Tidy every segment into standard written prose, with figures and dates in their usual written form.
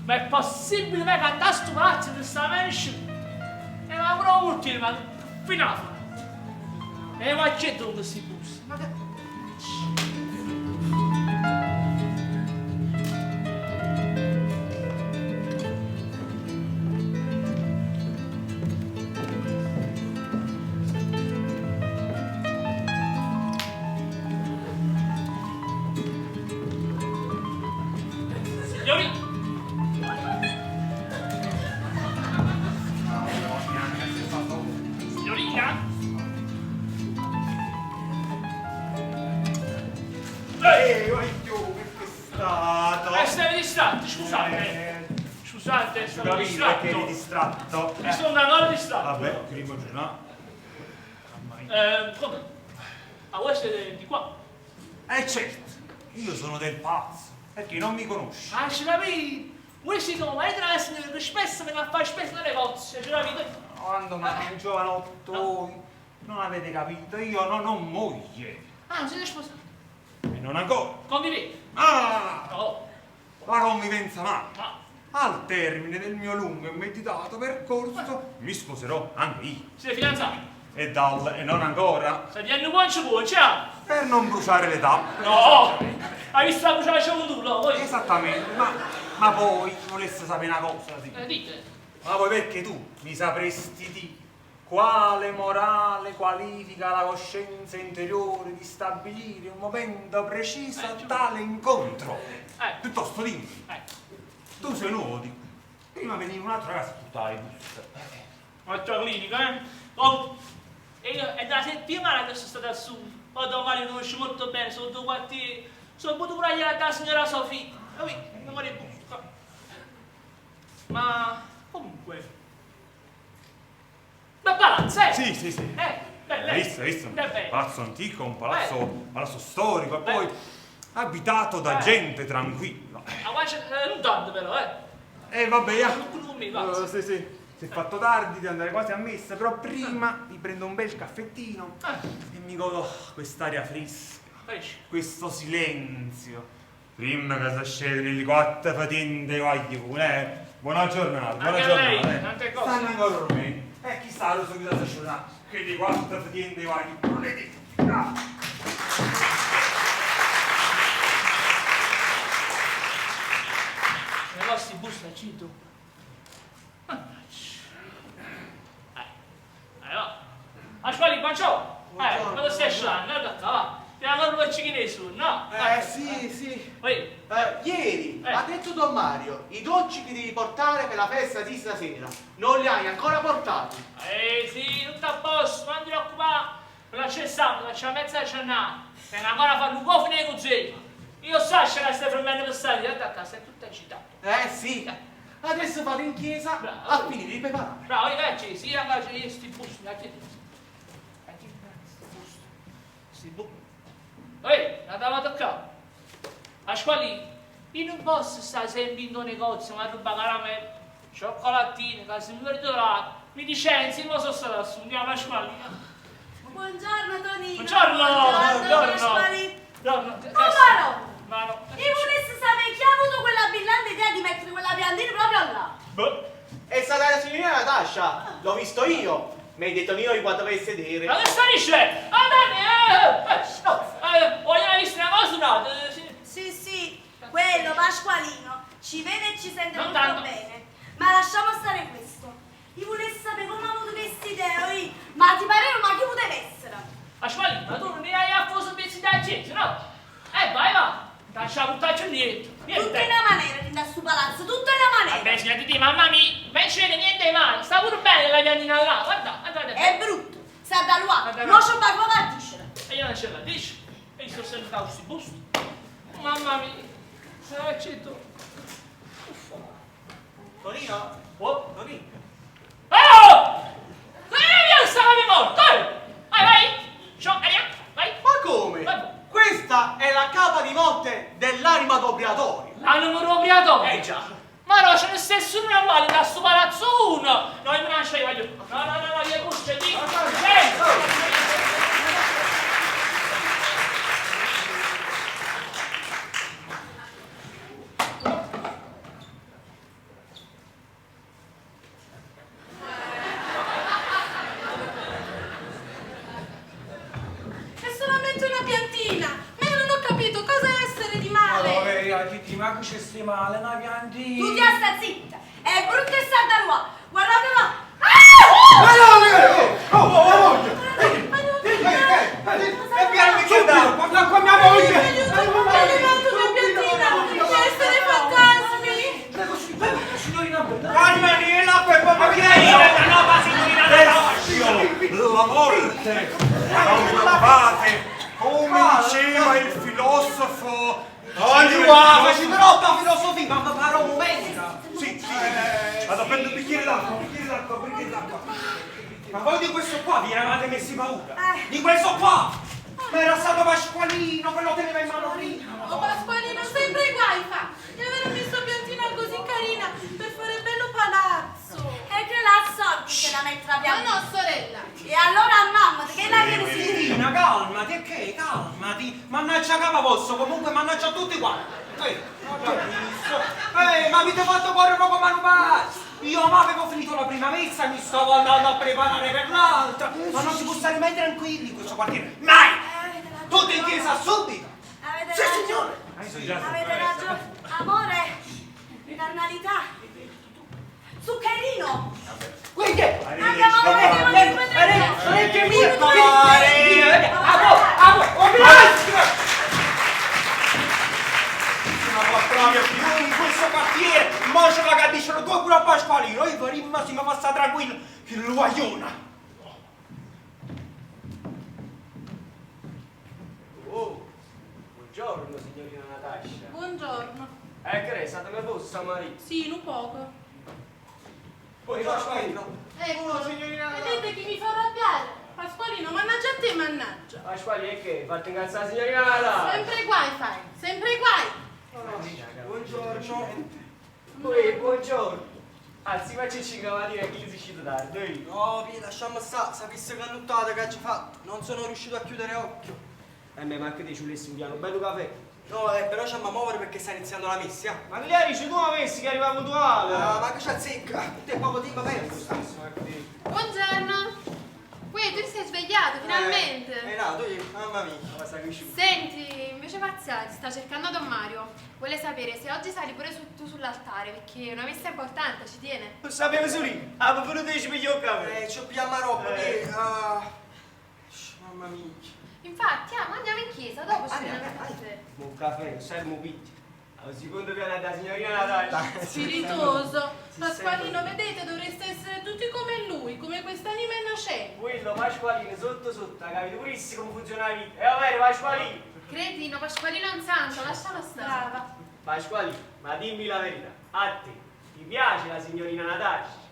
Ma è possibile che andare a sto palazzo di sta mansion? E ma proprio ultimo, ma fino alla fine. E ma c'è dove si bussa? Ma che... Signori! Signorina? Che è stato? Stavi distratto, scusate. Scusate, stavo Capito perché eri distratto. distratto? Mi sono ancora distratto. Vabbè, primo giorno. Come? Ah, voi siete di qua? Certo, io sono del pazzo, perché non mi conosci. Ah, ce l'avevi? Voi siete un maestro della signora che spesso viene a fare spesso le negozio, ce l'avete? Quando un giovanotto voi non avete capito, io non ho moglie. Ah, siete sposati? E non ancora. Convivete? Ah! No. La convivenza manca. Ah, Al termine del mio lungo e meditato percorso mi sposerò anche io. siete fidanzati? E non ancora. Stai dicendo buon ciao? Per non bruciare le tappe. No! Hai visto la bruciacia con tu, no? Voi? Esattamente, ma poi volesse sapere una cosa, sì. Dite. Ma poi perché tu mi sapresti di quale morale qualifica la coscienza interiore di stabilire un momento preciso a tale incontro? Piuttosto dimmi, tu sei nuovo di qui. Prima veniva un altro ragazzo tutta la busta. Altra clinica, eh? Oh, e io è da settimana che sono stato su. Poi domani lo conosci molto bene, sono due quartieri. Sono potuto curare la signora Sofì. Capito? Non mi ricordo. Ma comunque. Bel palazzo, eh? Sì. Bello. Hai visto? Un palazzo antico, un palazzo storico e poi abitato da gente tranquilla. Ma qua c'è non tanto però, Vabbè, Non con me, va. sì. Si è fatto tardi di andare quasi a messa, però prima mi prendo un bel caffettino e mi godo quest'aria fresca, questo silenzio. Prima che si scende le quattro fatinde guagli pure, buona giornata, buona Anche giornata. lei, tante cose. Stanno ancora dormendo. Chissà lo so che si scende, che le quattro fatinde guagli pure. Le vostre buste al cito. A scuola Panciò, quando stai scendendo, va, ti hanno due cicchine su, no? Sì. Poi, Ieri ha detto Don Mario, i dolci che devi portare per la festa di stasera non li hai ancora portati. sì, tutto a posto, non ti preoccupare, non c'è sabato, c'è mezza giornata, e ancora fa un po' finire con zero. Io so che la stai fermando per stare, da casa, è tutta agitata. Sì, adesso vado in chiesa a finire di preparare. Bravo, sì, anche io sti busti, la dava toccata. A scuola io non posso stare sempre in un negozio, ma ruba caramelle, cioccolatini, cose mi licenzi, non so stare su, andiamo a scuola. Buongiorno Tonino. Buongiorno. Maro, io volessi sapere chi ha avuto quella brillante idea di mettere quella piantina proprio là. È stata la signorina Natascia, l'ho visto io. Mi hai detto io quando vai a sedere. Ma che sta dicendo? Vogliamo visto una cosa o no? Sì, quello Pasqualino ci vede e ci sente Non molto tanto. bene. Ma lasciamo stare questo. Io volessi sapere come ha avuto questa idea, ma ti pare ma chi poteva essere? A scuola, ma tu non mi hai affoso pezzi da gente, no? Vai, lascia buttare niente. Tutta in una maniera di andare su palazzo, tutta in una maniera. Vabbè, signora Titi, mamma mia, non c'è niente male, sta pure bene la piantina là, guardate. È brutto, sa da luà, Guarda, non c'ho barba a dicere. E io non ce la dici, e io sto sentendo questi busti. Mamma mia, se la accetto. Tonino? Oh! Tonino? Via, stava morto! Vai! Vai! Ma come? Vai. Questa è la capa di morte dell'anima d'obriatorio. L'hanno propriato? Già. Ma no, ce ne stesso uno uguale da sto palazzo uno! No, io me la lascio io, voglio. No, via cuccia, di. ci stai male, una piantina. Tu ti sta zitta. È brutta e sta qua. Guardate là. E piano mi chieda, parla con mia moglie. Signorina, calmati, l'acqua è proprio piena. No, ma signorina, La morte! Non la fate! Come diceva il filosofo... facci troppa filosofia, ma pare un momento. Sì, vado a prendere un bicchiere d'acqua, Ma voi di questo qua vi eravate messi paura? Di questo qua! Ma era stato Pasqualino, quello teneva in mano prima. Oh Pasqualino, sempre guai fa! Di aver messo piantina così carina per fare bello palazzo! E che la soldi che la mette la Ma pianta. no, sorella! E allora mamma, che la che si... Signorina, calmati, e che? Calmati. Mannaggia capa posso, comunque mannaggia tutti quanti. Ma avete fatto correre poco manubati. Io ma avevo finito la prima messa, mi stavo andando a preparare per l'altra. Ma non si può stare mai tranquilli in questo quartiere. Mai! Tutti in chiesa subito! Avete Sì, ragione. signore! Avete ragione. Amore, carnalità. Zuccherino. Quindi, Andiamo a vedere. orecchie mie, proprio più in questo quartiere, ma ce la capiscono due pure a Pasqualino, io per il massimo passa tranquillo, il guagliona. Oh, buongiorno signorina Natascia. Buongiorno. Che lei è stata nervosa, Maria? Sì, un poco. Poi Pasqualino. Ecco, signorina vedete chi mi fa arrabbiare? Pasqualino, mannaggia a te, mannaggia. Pasquale, e che? Fatti incazzare la signorina Natascia. Sempre guai fai, sempre guai. Buongiorno. Poi, buongiorno. Anzi, facci 5 mattina che gli si scende tardi. No, lasciamo stare, sapesse che nottata che ci fatto, non sono riuscito a chiudere occhio. Beh, ma che ti ci volessi un piano, un bello caffè. No, però c'è a muovere perché sta iniziando la messa. Ma che lei dice tu avessi che arriva puntuale? Ma che c'è zecca? Te poco tempo perso. Buongiorno. Uè, tu ti sei svegliato, finalmente. No, tu, mamma mia. Ma sai che uscì? Senti, invece Paziale, sta cercando Don Mario. Vuole sapere se oggi sali pure tu sull'altare, perché è una messa importante, ci tiene. Non sapevo su lì. Ah, ma venuto e ci pigliò il caffè. Ci pigliamo roba, che... mamma mia. Infatti, andiamo in chiesa, dopo ci vediamo il caffè. Un caffè, sermo pitti. Al secondo piano da signorina Natascia. Spiritoso. Pasqualino, vedete, dovreste essere tutti come lui, come quest'anima innocente. Quello Pasqualino sotto sotto, ha capito purissimo come funziona la vita. E va bene Pasqualino. Cretino, Pasqualino è un santo, lascialo stare. Brava. Pasqualino, ma dimmi la verità. A te, ti piace la signorina Natascia?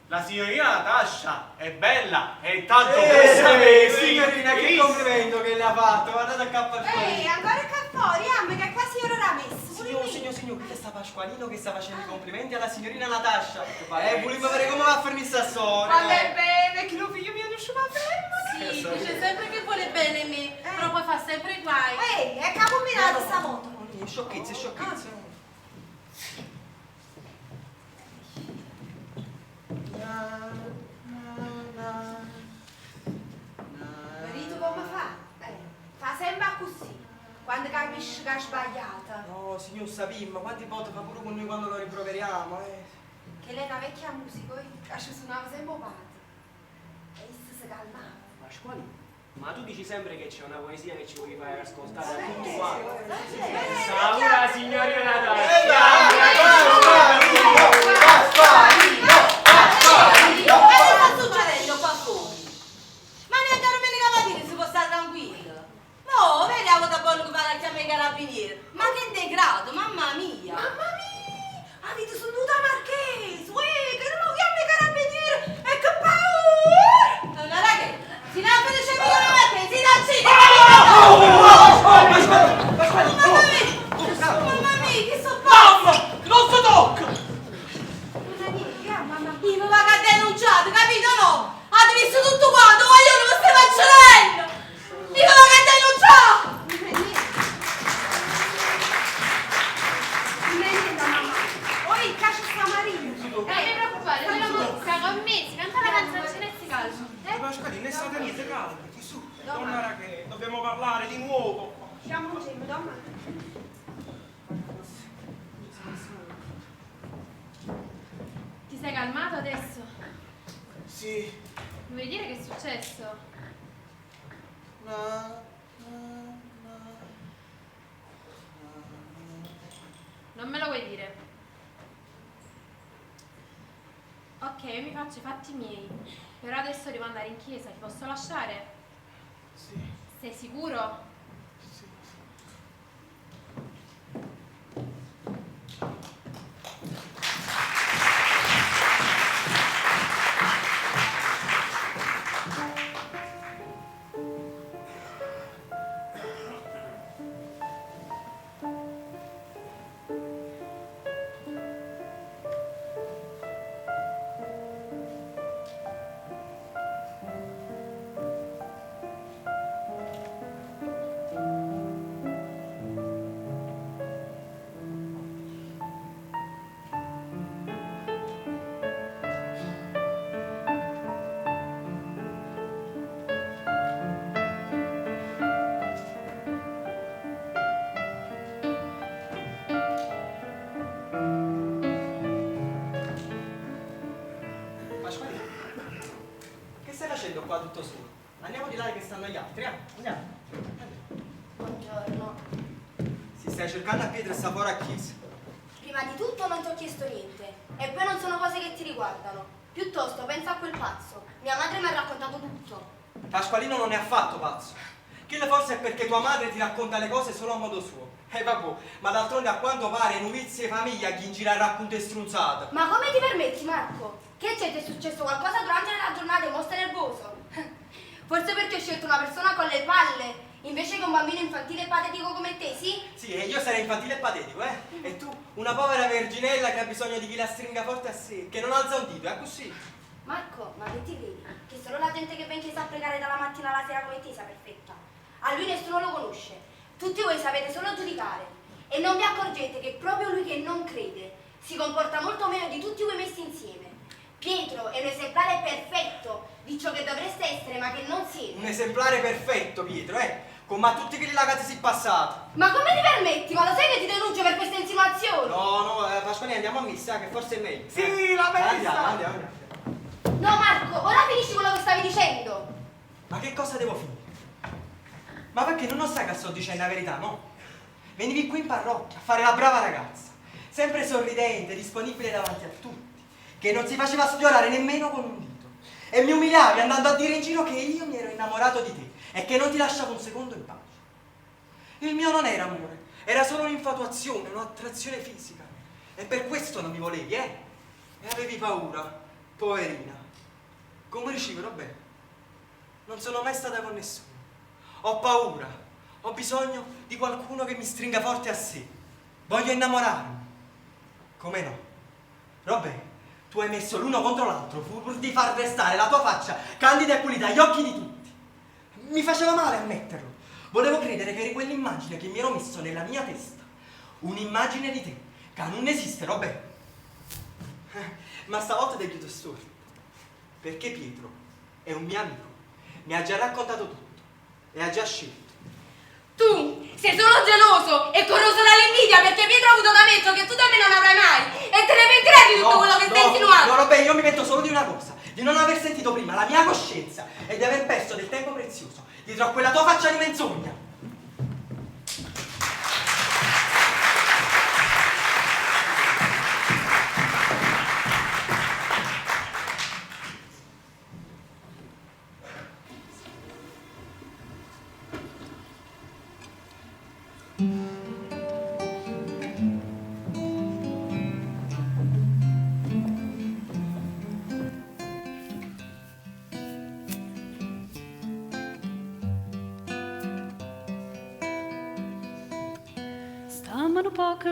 La signorina Natascia è bella e tanto bella. Signorina, che complimento che le ha fatto, guardate a cappa fuori. ancora qua fuori, che quasi ora l'ha messo. Signor, qui sta Pasqualino che sta facendo i complimenti alla signorina Natascia. Volevo vedere come va a farmi sta storia. Vabbè bene, che lo figlio mio non ci va bene. Sì, dice sempre che vuole bene me, però poi fa sempre guai. Ehi, è capominato sta moto. Sciocchezze, sciocchezze. Marito come fa? Fa sempre così, quando capisce che ha sbagliato. No, signor Sapim, quanti volte fa pure con noi quando lo rimproveriamo, Che lei è una vecchia musica, che ci suonava sempre parte. E issa si calmava. Pasqualino, ma tu dici sempre che c'è una poesia che ci vuoi fare ascoltare a tutti quanti. Sì. Salve la signorina Natascia. Cosa sta succedendo qua fuori? Ma neanche a romere i cavalieri si può stare tranquillo. No, vediamo da buono che vada a chiamare i carabinieri. Ma che degrado, mamma mia. Mamma mia! Avete sunduto a Marchese, che non lo chiami i carabinieri e che paura! Non è che si ne fece migliore a Marchese, si ne Mamma mia, che so pazzo! Non si tocca! Io mi va a denunciare, capito no? Avete visto tutto quanto, vogliono che stai facendo! Io mi va a denunciare! Mamma! Oi, caccia sta Marina! Non mi preoccupare, te la musica con me, si canta la canzoncina e si calma. Pasqualino, non è stata niente, calmati, su. Donna Rachele, dobbiamo parlare di nuovo. Siamo un gemmo, domani. sei calmato adesso? Sì. Mi vuoi dire che è successo? Non me lo vuoi dire? Ok, io mi faccio i fatti miei. Però adesso devo andare in chiesa, ti posso lasciare? Sì. Sei sicuro? Sì. Pasqualino, che stai facendo qua tutto solo? Andiamo di là che stanno gli altri, andiamo. Buongiorno. Si stai cercando a Pietro e sta fuori a chiesa. Prima di tutto non ti ho chiesto niente. E poi non sono cose che ti riguardano. Piuttosto pensa a quel pazzo. Mia madre mi ha raccontato tutto. Pasqualino non è affatto pazzo. Che forse è perché tua madre ti racconta le cose solo a modo suo. Vabbè, ma d'altronde a quanto pare novizie e famiglia chi in gira il racconto è strunzato. Ma come ti permetti, Marco? Che c'è? Ti è successo qualcosa durante la giornata e mo stai nervoso? Forse perché hai scelto una persona con le palle invece che un bambino infantile e patetico come te, sì? Sì, e io sarei infantile e patetico, eh? E tu, una povera verginella che ha bisogno di chi la stringa forte a sé, che non alza un dito, è così. Marco, ma che ti credi? Che solo la gente che va in chiesa a pregare dalla mattina alla sera come te sia perfetta? A lui nessuno lo conosce. Tutti voi sapete solo giudicare. E non vi accorgete che proprio lui che non crede si comporta molto meno di tutti voi messi insieme. Pietro è un esemplare perfetto di ciò che dovreste essere ma che non siete. Un esemplare perfetto, Pietro, come a tutti quelli là che si passati. Ma come ti permetti? Ma lo sai che ti denuncio per queste insinuazioni? No, Pasqualino, andiamo a messa, che forse è meglio. Sì, la messa! Andiamo. No, Marco, ora finisci quello che stavi dicendo. Ma che cosa devo finire? Ma perché non sai che sto dicendo la verità, no? Venivi qui in parrocchia a fare la brava ragazza, sempre sorridente, disponibile davanti a tutti, che non si faceva sfiorare nemmeno con un dito. E mi umiliavi andando a dire in giro che io mi ero innamorato di te e che non ti lasciavo un secondo in pace. Il mio non era amore, era solo un'infatuazione, un'attrazione fisica. E per questo non mi volevi, E avevi paura, poverina. Come riceverò bene? Non sono mai stata con nessuno. Ho paura, ho bisogno di qualcuno che mi stringa forte a sé. Voglio innamorarmi. Come no? Robè, tu hai messo l'uno contro l'altro pur di far restare la tua faccia candida e pulita agli occhi di tutti. Mi faceva male ammetterlo. Volevo credere che eri quell'immagine che mi ero messo nella mia testa. Un'immagine di te, che non esiste, Robè. Ma stavolta ti chiudo storto. Perché Pietro è un mio amico. Mi ha già raccontato tutto. E ha già scelto. Tu sei solo geloso e corroso dall'invidia perché Pietro ha avuto da me ciò che tu da me non avrai mai e te ne pentirai di tutto quello che stai insinuando. No, Robè, io mi pento solo di una cosa, di non aver sentito prima la mia coscienza e di aver perso del tempo prezioso dietro a quella tua faccia di menzogna. Stavano poco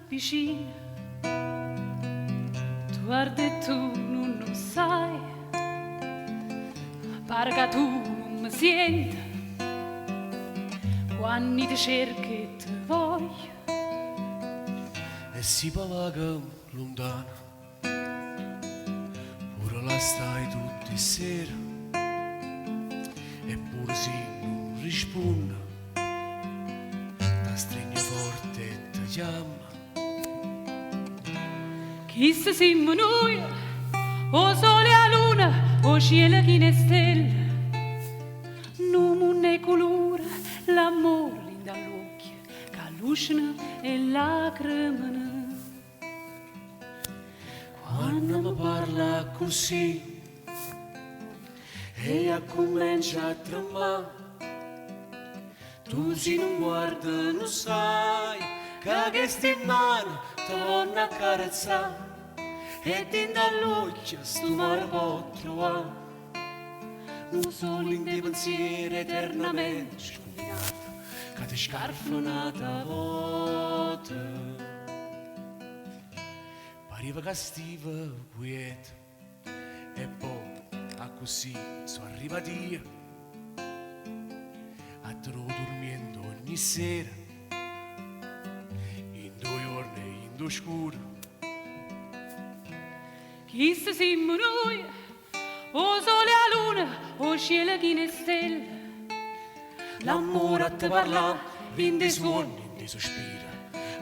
vicini, tu guarda e tu non lo sai, pare che tu non mi senti, quando ti cerco e ti voglio. E si pavaga lontano, pure là stai tutte le sere, eppure se non risponde, ti stringe forte e ti chiama. Chissà siamo noi o sole a luna, o cielo che ne stelle. Non è colore, l'amore linda all'occhio, che lucina e lacrimano. Quando mi parla così e comincia a tremare, tu si non guarda, non sai che questa mano ti vanno a carezzare e dentro all'occhio sto mare può trovare. Non solo in dei pensieri eternamente scombinati che ti scarfano una volta. Pareva che stiva quieto e poi a così sono arrivati io a te dormendo ogni sera in 2 giorni e in 2 scuro. Chissà siamo noi, o sole a luna, o cielo che ne stelle. L'amore a te parla in dei suoni, in dei sospiri,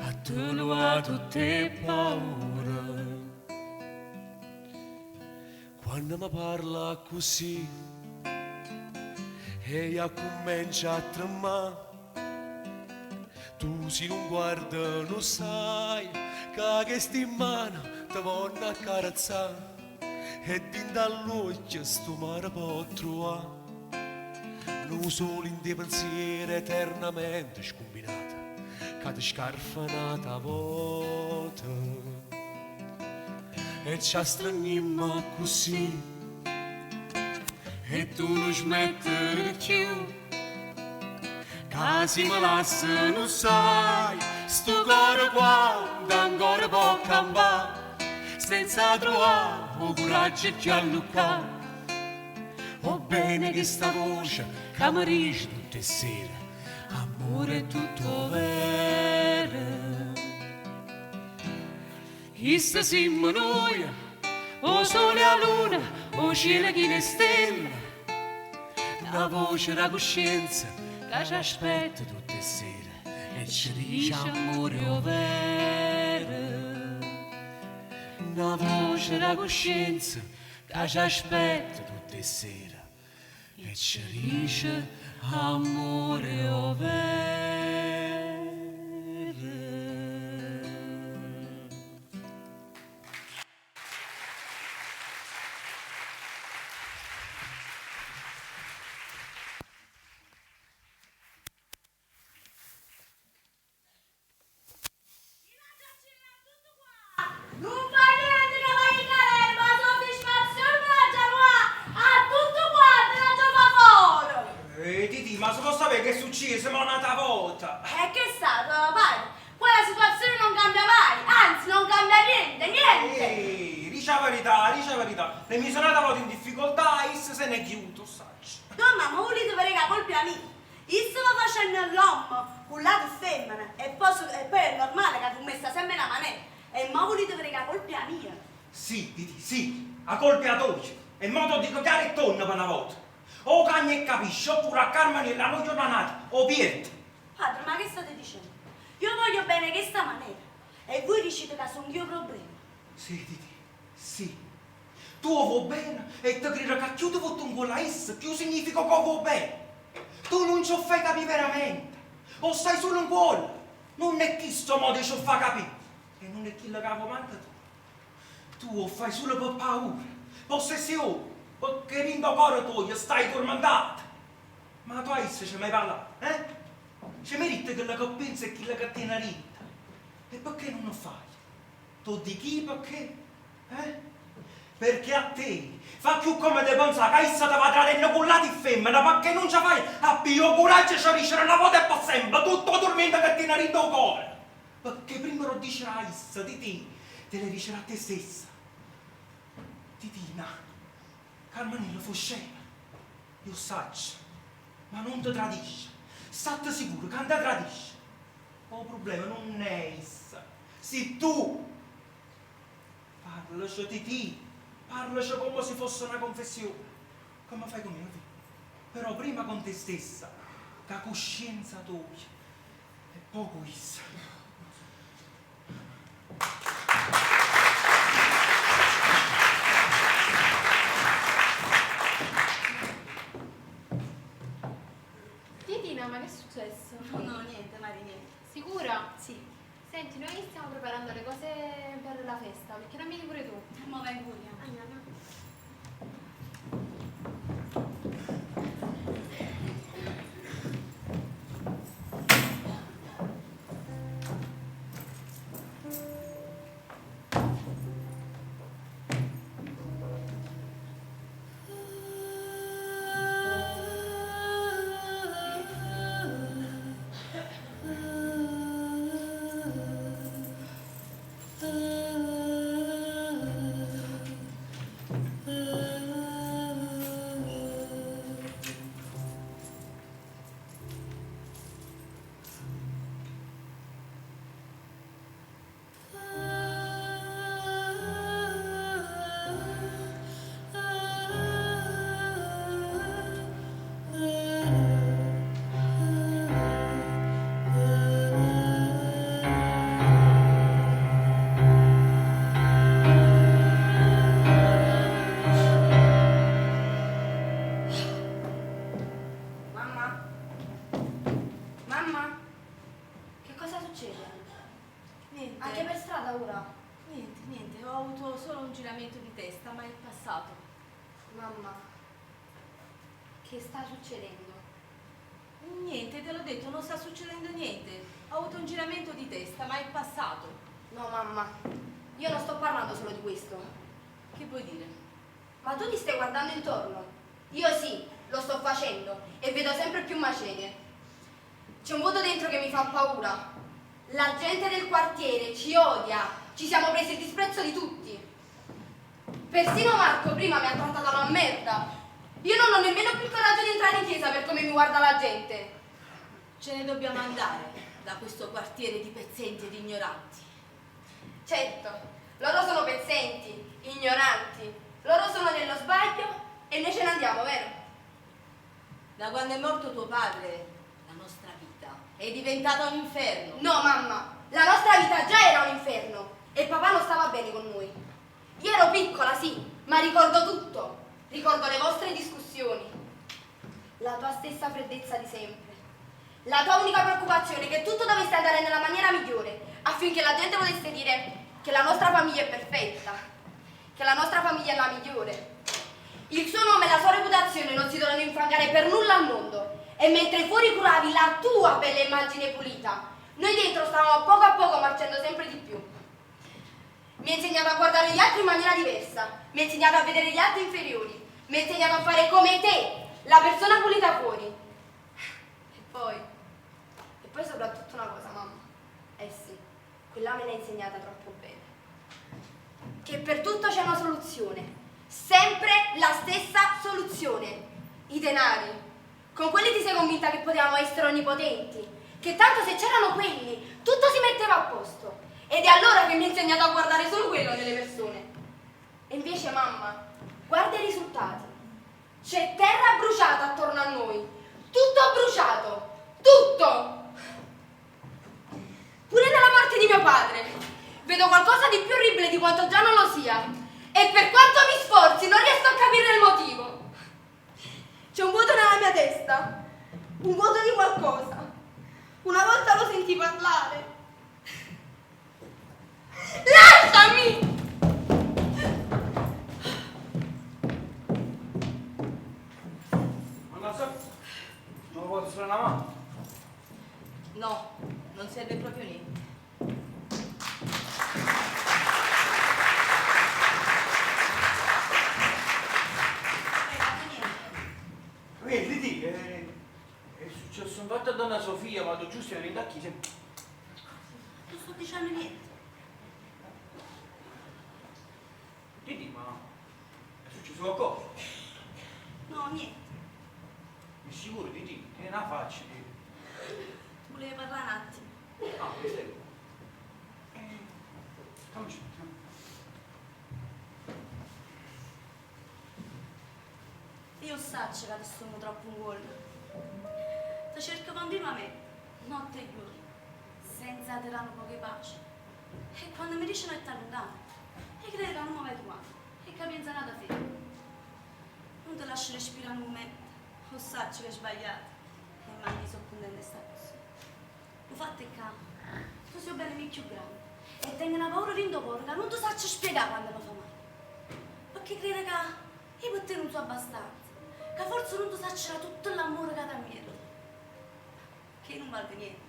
a te lo va tutte paura. Quando mi parla così e io comincio a tremare, tu si non guarda, non sai che questi mani ti vanno a carezzare e dentro all'occhio sto mare può trovare. Non solo in dei pensieri eternamente scombinati che ti scarfano una volta. E ci straniamo così e tu non smetti più. Casi me lascia, non sai, sto cuore quando ancora può cambiare, senza trovare il coraggio che a luccare. O bene che sta voce che mi dice tutte sere, amore è tutto vero. Chissà siamo noi, o sole a luna, o cielo che ne stelle. Una voce da coscienza che ci aspetta tutte sere e ci dice amore o vero. Una voce da coscienza che ci aspetta tutte sere e ci dice amore o vero. Non fa niente che vai in galera, ma soddisfazione la già a tutto quanto la già fa fuori. Titi, ma si può sapere che è successo ma un'altra volta? E che è stato, padre? Quella situazione non cambia mai, anzi non cambia niente, niente. Ehi, dice la verità, dice la verità. Le mi sono andata in difficoltà e se ne è chiuso, sai. Donna, ma volete vedere che colpa mia? Io stavo facendo l'uomo, un lato femmina, e poi è normale che tu metta sempre la manetta. E ma volete vedere che colpa mia? Sì, Titi, sì, a colpi a dolce. E modo di chiaro e tonno per una volta. O cagna e capisci, oppure a Carmanella non giornata, o pierde. Padre, ma che state dicendo? Io voglio bene che sta maniera. E voi dicete che sono io problema. Sì, Titi, sì. Tu vuoi bene e ti credo che più ti vuoi con la S, più significa che vuoi bene. Tu non ci fai capire veramente. O stai solo in cuore. Non è chi sto modo ci fa capire. E non è chi la capo manca tu. Tu lo fai solo per paura, possessione, perché rindo cuore tuo stai tormentato. Ma tu hai ci mai parlato, eh? Ci merita che la che pensa e chi la che tiene ritta. E perché non lo fai? Tu di chi perché? Eh? Perché a te fa più come te pensare che essa ti va tradendo con la di femmina, perché non ci fai a più coraggio ci riesce una volta e per sempre, tutto tormento che tiene ritta il cuore. Perché prima lo dice a essa di te le dice a te stessa. Titina, Carmanella fu scema, io saggio, ma non ti tradisce. State sicuro che non ti tradisce. Il problema non è essa, sei tu. Parlaci di te, parlaci come se fosse una confessione. Come fai con me? Però prima con te stessa, che coscienza tua, e poco essa. alla festa, perché non vieni pure tu. Ma vai pure. Andiamo. Che sta succedendo? Niente, te l'ho detto, non sta succedendo niente. Ho avuto un giramento di testa, ma è passato. No, mamma, io non sto parlando solo di questo. Che vuoi dire? Ma tu ti stai guardando intorno? Io sì, lo sto facendo e vedo sempre più macerie. C'è un vuoto dentro che mi fa paura. La gente del quartiere ci odia, ci siamo presi il disprezzo di tutti. Persino Marco prima mi ha trattato una merda. Io non ho nemmeno più il coraggio di entrare in chiesa per come mi guarda la gente. Ce ne dobbiamo andare da questo quartiere di pezzenti ed ignoranti. Certo, loro sono pezzenti, ignoranti, loro sono nello sbaglio e noi ce ne andiamo, vero? Da quando è morto tuo padre, la nostra vita è diventata un inferno. No, mamma, la nostra vita già era un inferno e papà non stava bene con noi. Io ero piccola, sì, ma ricordo tutto. Ricordo le vostre discussioni, la tua stessa freddezza di sempre, la tua unica preoccupazione che tutto dovesse andare nella maniera migliore affinché la gente potesse dire che la nostra famiglia è perfetta, che la nostra famiglia è la migliore. Il suo nome e la sua reputazione non si dovevano infangare per nulla al mondo e mentre fuori curavi la tua bella immagine pulita, noi dentro stavamo a poco marciando sempre di più. Mi ha insegnato a guardare gli altri in maniera diversa, mi ha insegnato a vedere gli altri inferiori, mi ha insegnato a fare come te, la persona pulita fuori. E poi soprattutto una cosa, mamma. Eh sì, quella me l'ha insegnata troppo bene. Che per tutto c'è una soluzione, sempre la stessa soluzione, i denari. Con quelli ti sei convinta che potevamo essere onnipotenti, che tanto se c'erano quelli, tutto si metteva a posto. Ed è allora che mi ha insegnato a guardare solo quello nelle persone. E invece, mamma, guarda i risultati. C'è terra bruciata attorno a noi. Tutto bruciato. Tutto. Pure nella morte di mio padre. Vedo qualcosa di più orribile di quanto già non lo sia. E per quanto mi sforzi, non riesco a capire il motivo. C'è un vuoto nella mia testa. Un vuoto di qualcosa. Una volta lo sentì parlare. Lasciami! Non vuoi suonare la mano? No, non serve proprio niente. Vedi, è successo un fatto a donna Sofia, ma tu giusto eri da chi? Non sto dicendo niente. Didi, ma è successo qualcosa? No, niente. Mi sicuro, Didi, che ne faccia? Volevo parlare un attimo. Ah, prego. Fammi. Io saccio che sono troppo un gol. Ti cerco continuamente, notte e giorno, senza te danno poche pace. E quando mi dicono che ti allontano, e credo che non mi vedo qua, e che pensa nada fermo. Non ti lascio respirare un momento, lo saccio che è sbagliato, e mai mi sono contenta di stare così. Lo fatto è che tu sei bene più grande, e tengo una paura rindo che non ti saccio spiegare quando mi fa male. Perché credo che io per te non so abbastanza, che forse non ti saccerà tutto l'amore che ti ammiro. Che non vale niente.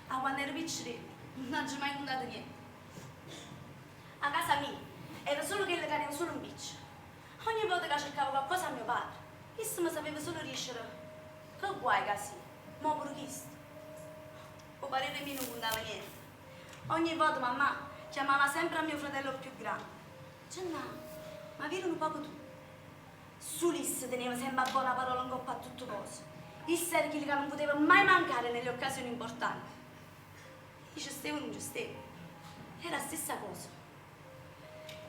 A quando ero piccolina non ho mai contato niente. A casa mia era solo quello che aveva solo un piccio. Ogni volta che cercavo qualcosa a mio padre, questo mi sapeva solo riuscire. Che guai che sia, ma pure questo. O parere mio non contava niente. Ogni volta mamma chiamava sempre a mio fratello più grande. Gennaro, ma vero un poco tu? Sulis teneva sempre a buona parola in coppa a tutte cose. Issa era quello che non poteva mai mancare nelle occasioni importanti. Io ci stevo o non ci stevo. Era la stessa cosa.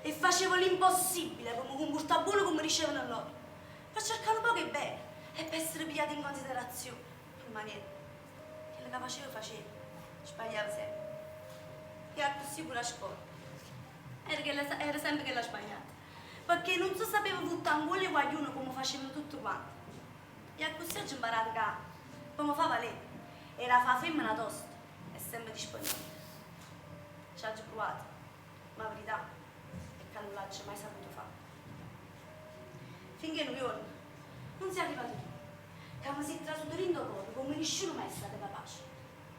E facevo l'impossibile come comportare buono come dicevano loro. Per cercare un po' che bene e per essere pigliati in considerazione. Ma niente. Quello che facevo. Sbagliavo sempre. E era così pure a scuola. Era sempre che la sbagliata. Perché non so sapevo buttare un gol e guagliuno come facevano tutti quanti. E così ho imparato che come fa valere. E la fa femmina tosta. È sempre disponibile. Ci ho provato. Ma la verità è che non l'ho mai saputo fare. Finché un giorno non sei arrivato tu. Che mi si trasuto rindo coro come nessuno mai è stato capace.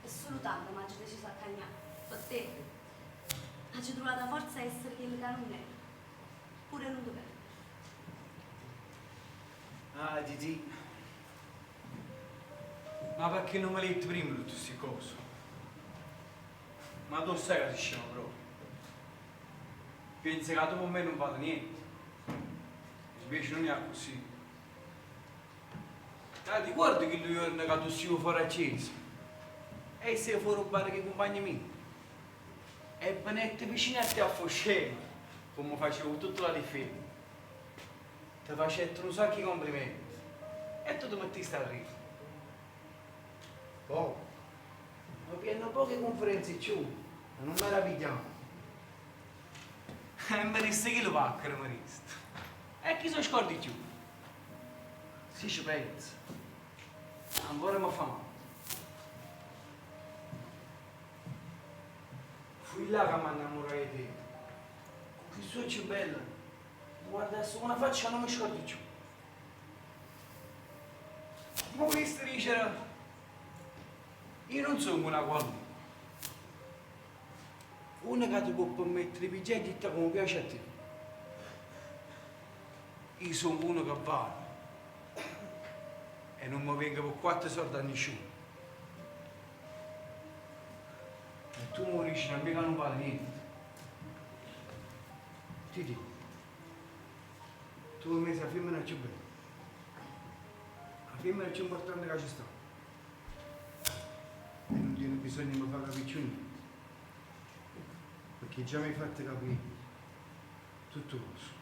E solo tanto mi ha deciso a cagnare. Per te ho trovato la forza a essere quello che non è. Pure non dov'è. Ah, Didi. Ma perché non me l'hai detto prima tutte queste cose? Ma tu sai che si scema proprio. Pensi che tu con me non vale niente. Invece non è così. Ti guardi che lui giorno che tu sei fuori a chiesa. E sei fuori a rubare con i compagni miei. E benette vicino a te a foscema, come facevo tutta la difesa. Ti facevo un sacco di complimenti. E tu ti mettesti a ridere. Poi, ma pieno poche conferenze più, non meravigliamo. E mi disse che lo pacchero mi resta. E chi sono scordi più? Si ci pensa. Ancora mi fa male. Fui là che mi innamorai di te. Con che sua più bella. Guarda, adesso una faccia non mi scordi più. Ma questo dice, io non sono una qualunque. Una che ti può permettere di pigliare di te come piace a te. Io sono uno che vale. E non mi vengo per 4 soldi a nessuno. E tu mi dici, mica non vale niente. Ti dico, tu mi hai messo la femmina più bella. La femmina più importante che ci sta. E non tiene bisogno di fare capire più niente. Perché già mi hai fatto capire tutto questo.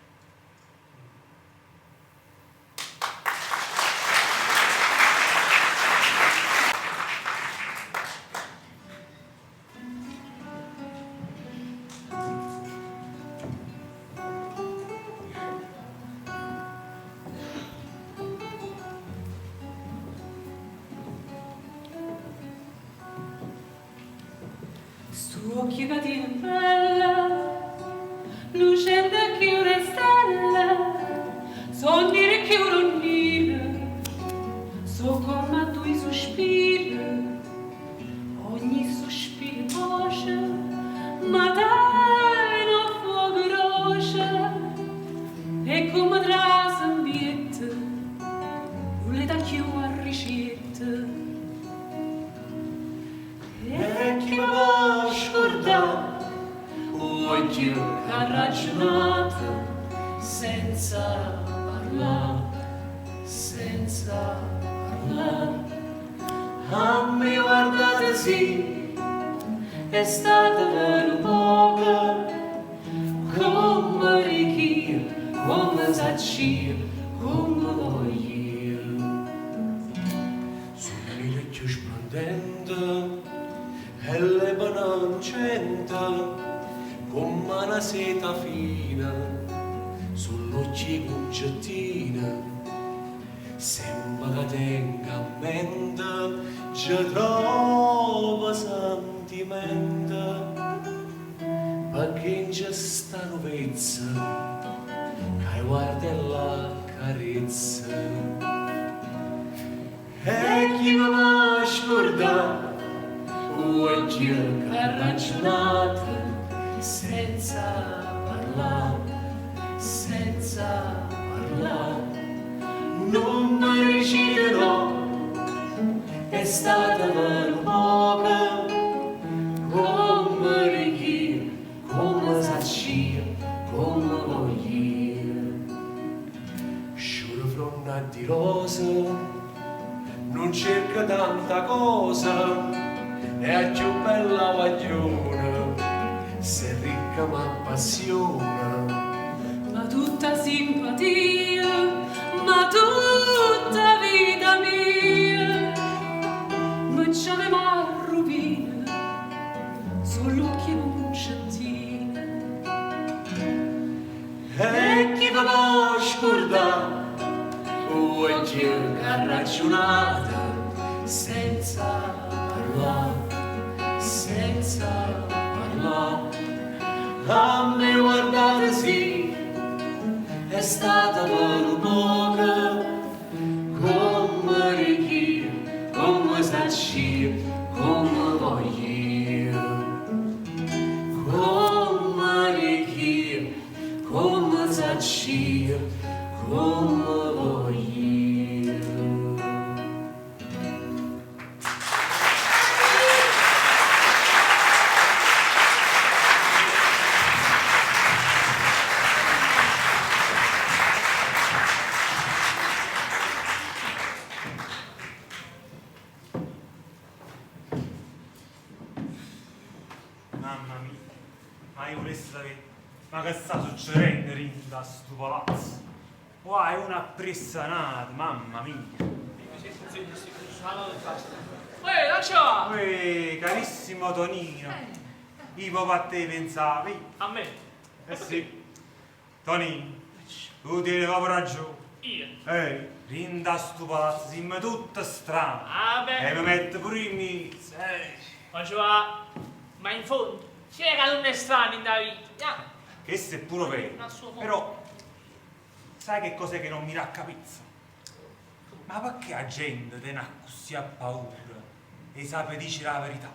Occhi che ti bella, lucente che una stella, son dire che un nino, so come tu i sospiri, ogni sospiro voce, ma dai no fuoco roce, e come trasa ambiente, non le dà più a ricetta. E chi mi può scordare, oggi ha ragionato, senza parlare, senza parlare. A me guardate sì, è stata un poco, come ricchia, come saccia, come voglio. Sono le leggi splendenti, e le banane come una seta fina sull'occhio cuccettina. Sembra che tenga a mente, ci trova sentimento. anche in questa nuvezza che guarda la carezza. E chi mi va a scordare oggi che ha ragionato senza parlare, senza parlare. Non mi ricorderò, è stata per poco, come richiede, come s'accia, come voglio. Sciuro fronda di rosa, non cerca tanta cosa, è la più bella guagliona, se ricca ma appassiona. Ma tutta simpatia, ma tutta vita mia, ma ci aveva rubina, sull'occhio un centino. E chi va a scordare oggi che ha ragionato senza parlare, senza parlare. A me guardate sì, è stata per un poco, come richiede, come s'accia, come voglio, come richiede, come s'accia, come voglio. Mamma mia, ma io volessi sapere, ma che sta succedendo in sto palazzo? Qua è una appressanata, mamma mia. Non ce va! Carissimo Tonino, io a te pensavi? A me? Eh sì, Tonino, tu tieni proprio ragione. Io? Rinda sto palazzo, siamo tutte strane. Ah beh. E mi metto pure in mezzo, Non ce va! Ma in fondo, chi è che non è strano in da vita? Questo è pure vero, però sai che cos'è che non mi raccapizza? Ma perché la gente te ne ha così a paura e sape dire la verità?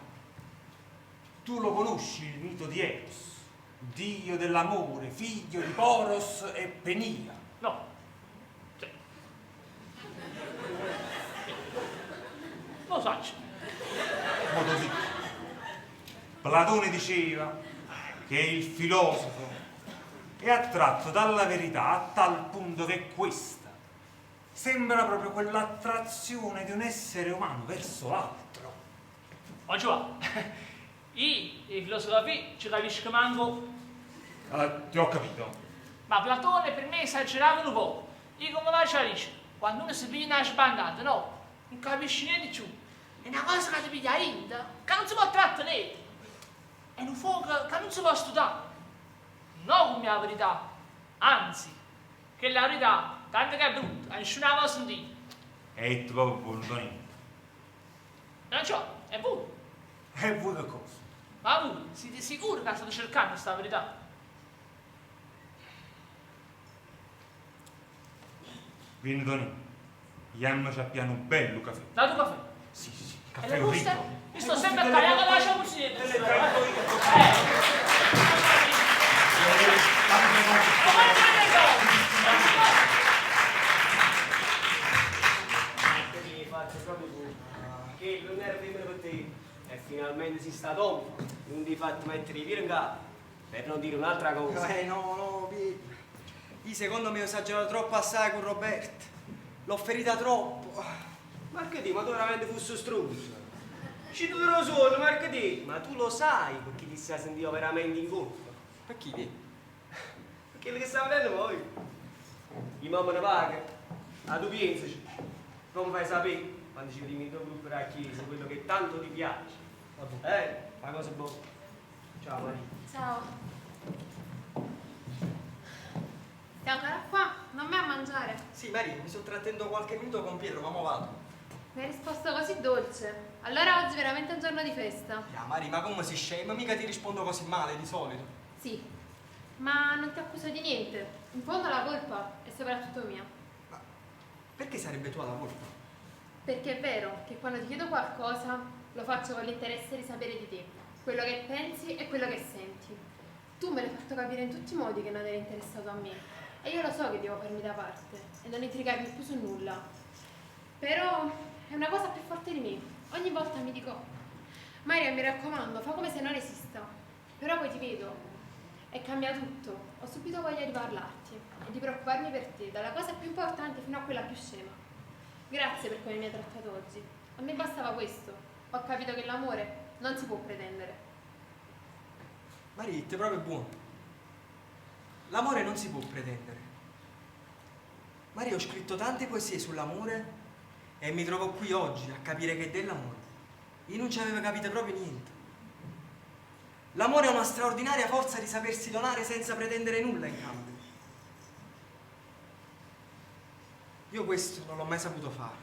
Tu lo conosci il mito di Eros, dio dell'amore, figlio di Poros e Penia? No. Lo faccio. Modo sì. Platone diceva che il filosofo è attratto dalla verità a tal punto che questa sembra proprio quell'attrazione di un essere umano verso l'altro. Non ce va! Io, in filosofia, ci capisco manco. Ti ho capito. Ma Platone per me esagerava un po'. Io come la dice, quando uno si piglia una sbandata, no, non capisci niente più. È una cosa che ti piglia inda, che non si può trattenere. È un fuoco che non si può studiare. No come la verità. Anzi, che la verità, tanto che è brutta, nessuno la può sentire. E tu proprio buono, Tonino. Non c'ho, è buono. E voi che cosa? Ma voi, siete sicuri che state cercando questa verità? Vieni, Tonino. Iammoci a piano bello caffè. Dato caffè? Sì, E caffè le buste? ricco. Io sto sempre a tagliare la lascia così. Faccio proprio tu. Che non era prima per te. E finalmente si sta dopo. Non ti fatti mettere i piedi in capo. Per non dire un'altra cosa. No, io secondo me ho esagerato troppo assai con Roberto. L'ho ferita troppo. Ma che ti, ma tu veramente fossi struzzo. Ci tu te lo solo, ma che ti? Ma tu lo sai perché ti sei sentito veramente in colpa. Per chi ti? Perché che sta vedendo poi? I mamma ne paga. Ah, tu pensaci. Non fai sapere quando ci vediamo in tuo gruppo della chiesa quello che tanto ti piace. Fa cosa buona. Ciao Maria. Ciao. Sei ancora qua? Non vai a mangiare? Sì, Maria, mi sto trattenendo qualche minuto con Pietro, ma mo vado. Mi hai risposto così dolce. Allora oggi è veramente un giorno di festa. Maria, ma come si scema? Mica ti rispondo così male di solito. Sì, ma non ti accuso di niente. In fondo la colpa è soprattutto mia. Ma perché sarebbe tua la colpa? Perché è vero che quando ti chiedo qualcosa lo faccio con l'interesse di sapere di te, quello che pensi e quello che senti. Tu me l'hai fatto capire in tutti i modi che non eri interessato a me e io lo so che devo farmi da parte e non intrigarmi più su nulla. Però è una cosa più forte di me. Ogni volta mi dico: Maria, mi raccomando, fa come se non esista. Però poi ti vedo e cambia tutto. Ho subito voglia di parlarti e di preoccuparmi per te, dalla cosa più importante fino a quella più scema. Grazie per come mi hai trattato oggi. A me bastava questo. Ho capito che l'amore non si può pretendere. Mariette, proprio buono. L'amore non si può pretendere. Maria, ho scritto tante poesie sull'amore e mi trovo qui oggi a capire che dell'amore io non ci avevo capito proprio niente. L'amore è una straordinaria forza di sapersi donare senza pretendere nulla in cambio. Io questo non l'ho mai saputo fare.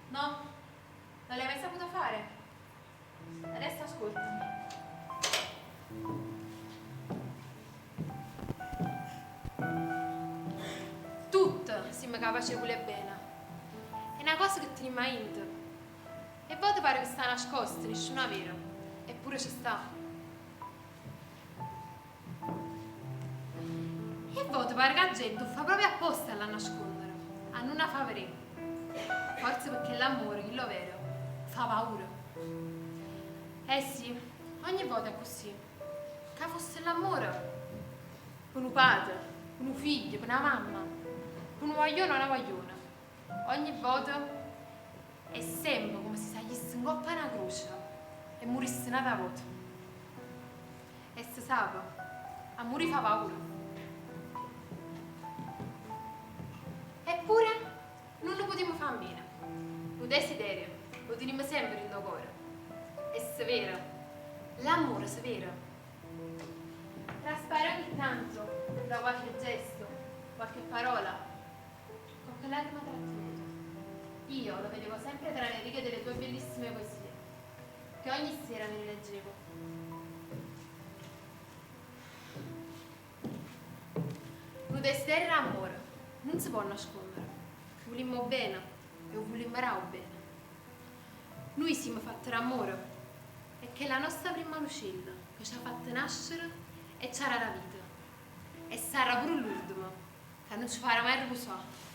No, non l'hai mai saputo fare. Adesso ascoltami. Tutto siamo capaci di voler bene. È una cosa che ti mai in te. E poi ti pare che sta nascosta, nessuno vero. Eppure ci sta. E poi ti pare che la gente fa proprio apposta a nascondere. A non fa vedere. Forse perché l'amore, chi lo vero, fa paura. Eh sì, ogni volta è così. Che fosse l'amore. Per un padre, per un figlio, per una mamma, per un guaglione o una guagliona. Ogni volta è sempre come se salisse in coppa una croce e morisse una volta. E si sa, a morire fa paura. Eppure non lo potremo fare bene. Lo desiderio lo teniamo sempre in cuore. E se vera, l'amore se vera. Traspare ogni tanto da qualche gesto, qualche parola, qualche lacrima trattenuta. Io lo vedevo sempre tra le righe delle tue bellissime poesie, che ogni sera mi rileggevo. Lo desiderio era amore, non si può nascondere. Volimmo bene e volimmo bene. Noi siamo fatti d'amore e che è la nostra prima lucilla che ci ha fatto nascere e c'era la vita. E sarà pure l'ultima, che non ci farà mai riposare.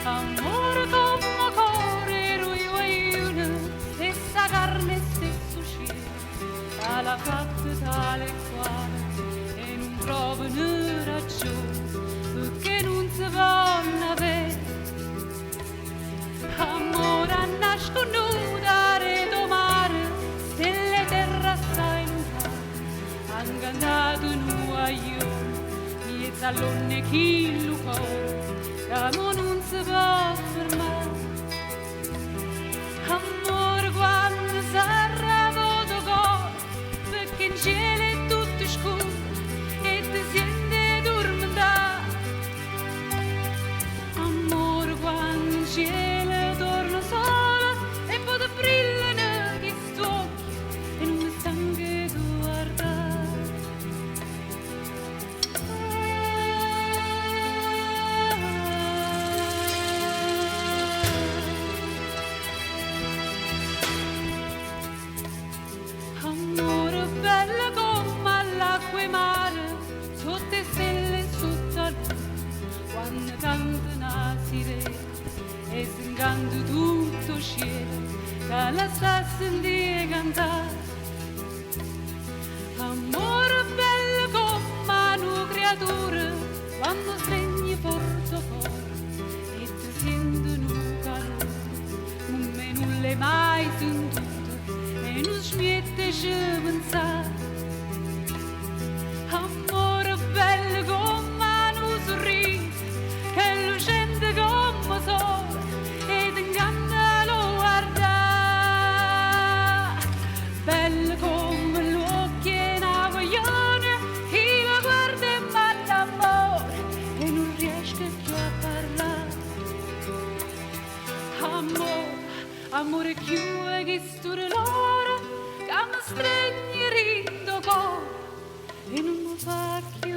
Amore come cuore, lui guaiuna, stessa carne, stesso cielo, alla fatta tale e quale, e non trovano ragione, perché non si vogliono avere. Amore a nasconduta, re do mare, stelle terra assai anche andato in un guaglione, mi zallone chi lo cuore, che non si può fermare. Amore quando si arrabba tuo cuore, perché in cielo è tutto scuro e ti senti addormentare. Amore quando in cielo torna sola e poi ti brillano questi occhi e non mi stanca di guardare. Amore bello come l'acqua e mare, sotto le stelle e sotto la luna, quando canta una sirena e si incanta tutto il cielo, che la sta a sentire cantare. Amore bello come una creatura, quando svegli portafoglio e ti sentono calore, non me non l'hai mai sentito e non smette di pensare. Amore bello come un sorriso che lucente come sole ed inganna lo guarda, bello come l'occhio e una guaglione che lo guarda e manda amore e non riesce più a parlare. Amore, amore più è che stura l'ora che mi stringe rindo cuore e non mi fa più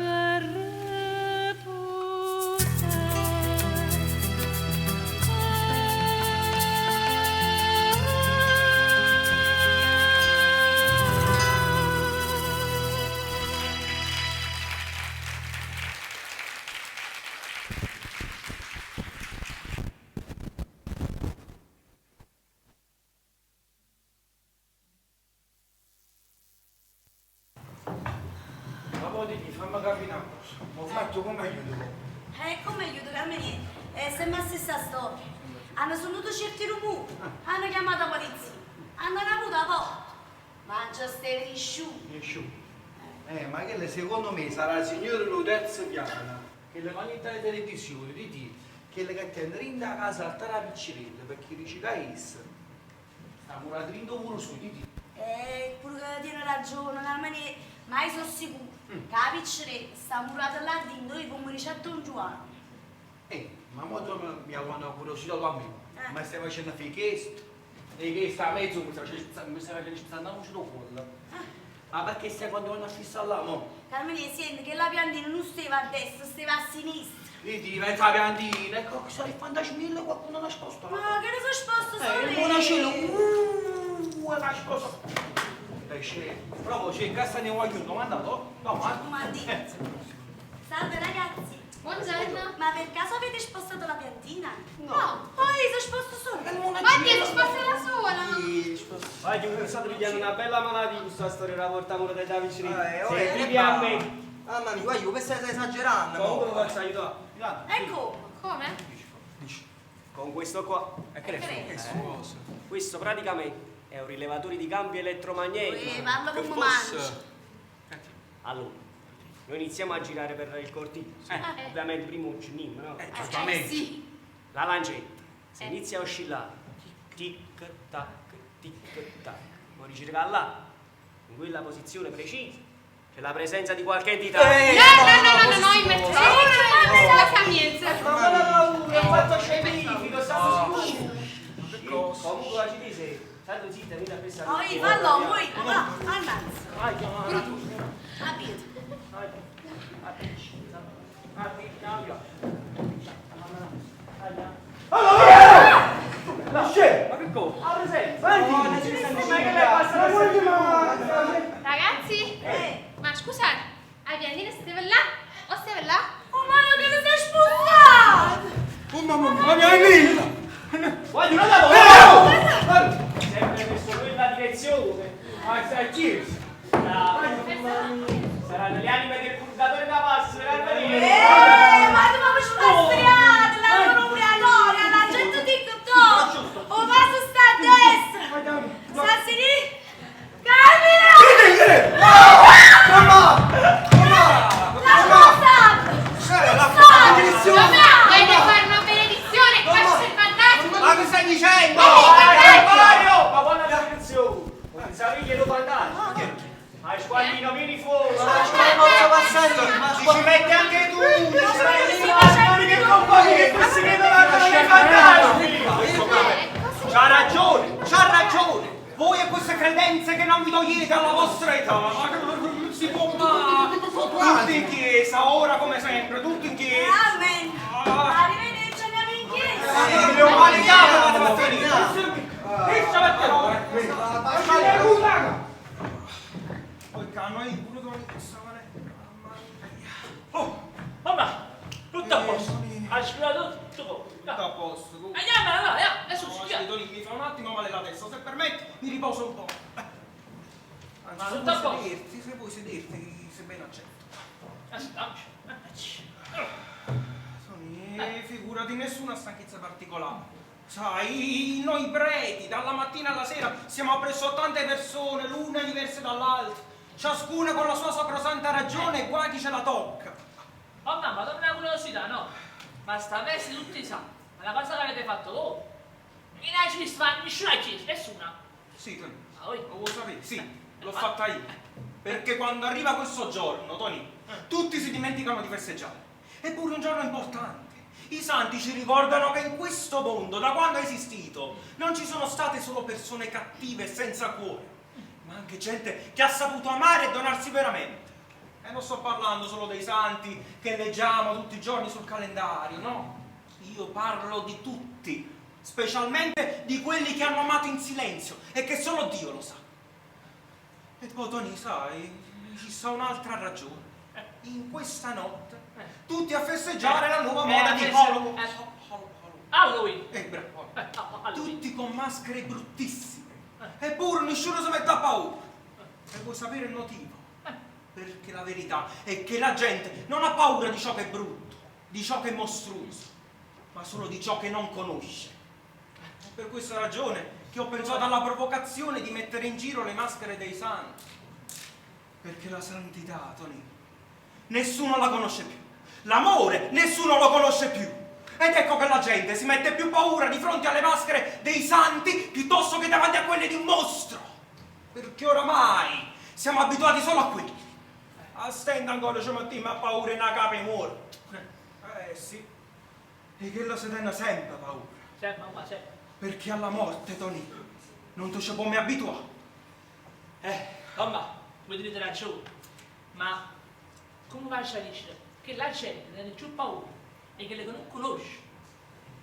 fammi capire una cosa, ho fatto come aiuto. Come aiuto, Carmine? Se mi assista storia. Hanno suonato certi rumori, hanno chiamato la polizia, hanno avuto la porta. Mangia ste risciù. Ma che secondo me sarà il signore lo terzo piano, che le vanità di televisione, di te, che le che tendono in da casa alta la piccerella, perché dice che essa sta muratrindo pure su di te. Pure che tiene ragione, Carmine, ma io sono sicuro. Che la piccerella sta murata là dentro e come ricetta un giorno. Ma molto mi ha una curiosità a me, ma stai facendo fai questo? E che sta a mezzo mi stai facendo andare fuori. Ma perché stai quando vanno a fissare là, mo? Carmine, senti che la piantina non stava a destra, stava a sinistra. E ti diventa la piantina, ecco che sai fantasmilla qualcuno l'ha sposta. Ma che ne so sposto solo io? Buona cielo, l'ha sposta. Proprio c'è in casa ne voglio, domandato? Salve ragazzi. Buongiorno. Ma per caso avete spostato la piantina? No. Poi sono sposto solo. Ma Dio, si sposta da sola. Vai, che mi state pigliando una bella manata di questa storia, la portiamo dai da vicino. Sì, a me. Mamma mia, guarda, questo stai esagerando. Comunque lo faccio aiutare. Ecco. Come? Con questo qua. Questo praticamente è un rilevatore di campi elettromagnetici. Parlo come mangi. Allora, noi iniziamo a girare per il cortile. Ovviamente prima un cinino, no? Sì. La lancetta, se inizia a oscillare, tic tac, poi ricerca là, in quella posizione precisa, c'è la presenza di qualche entità. No, in mezzo. La capienza. Ma ho fatto scientifico, stato sicuro. Comunque la ci dice, state zitta, venite a pensare. Poi fallo, poi, va, ammazza. Capito? Ma che cosa? La presenza! Ragazzi, ma scusate, la piantina stava là o stava là? Oh ma che ne sei spuntato! Oh mamma mia, è lì! Voglio una lavoro! Sempre verso quella direzione. Stai chiuso. Saranno le anime del purgatorio da passo, per venire. Ma tu mi spastriato, la propriatoria, la gente di TikTok! O passo sta a destra! Sta a sinistra! Carmine! Mamma! credenze che non vi togliete alla vostra età. Ma che non si può mai. Tutti in chiesa, ora come sempre, tutti in chiesa. Amen. Arrivederci, andiamo in chiesa. Le umanità vado a finire. Questa mattina. Poi canno io pure domani stavane. Oh, mamma, tutto a posto. Hai spiegato tutto. Tutto a posto. Andiamo, adesso si chiama. Mi fa un attimo male la testa, se permetti mi riposo un po'. Anzi, Ma se tutto a vuoi posto. sederti, se vuoi sederti, se ben accetto. Tony, figurati, nessuna stanchezza particolare. Sai, noi preti, dalla mattina alla sera, siamo appresso a tante persone, l'una diverse dall'altra, ciascuna con la sua sacrosanta ragione e qua chi ce la tocca. Oh mamma, dammi una curiosità, no? Ma sta versi tutti i santi. Ma la cosa che avete fatto voi? In ci sta nessuna chiesa, nessuna. Sì, Tony, Ah, voi? lo vuoi sapere? Sì, l'ho fatta io. Perché quando arriva questo giorno, Tony, tutti si dimenticano di festeggiare. Eppure un giorno importante. I santi ci ricordano che in questo mondo, da quando è esistito, non ci sono state solo persone cattive e senza cuore, ma anche gente che ha saputo amare e donarsi veramente. E non sto parlando solo dei santi che leggiamo tutti i giorni sul calendario, no. Io parlo di tutti, specialmente di quelli che hanno amato in silenzio e che solo Dio lo sa. E poi, Tony, sai, ci sta un'altra ragione. In questa notte, tutti a festeggiare la nuova moda di Halloween. Halloween. Bravo. Tutti con maschere bruttissime. Eppure nessuno si mette a paura. E vuoi sapere il motivo? Perché la verità è che la gente non ha paura di ciò che è brutto, di ciò che è mostruoso, ma solo di ciò che non conosce. È per questa ragione che ho pensato alla provocazione di mettere in giro le maschere dei santi. Perché la santità, Tony, nessuno la conosce più. L'amore, nessuno lo conosce più. Ed ecco che la gente si mette più paura di fronte alle maschere dei santi piuttosto che davanti a quelle di un mostro. Perché oramai siamo abituati solo a quelli. A stenta ancora ci mettiamo a paura in una capa morta. Sì. E che lo si tiene sempre paura. Sempre, mamma, sempre. Perché alla morte, Tony, non ti ci può mai abituare. Mamma, come dite ragione. Ma come faccio a dire che la gente non ha più paura e che le non conosce?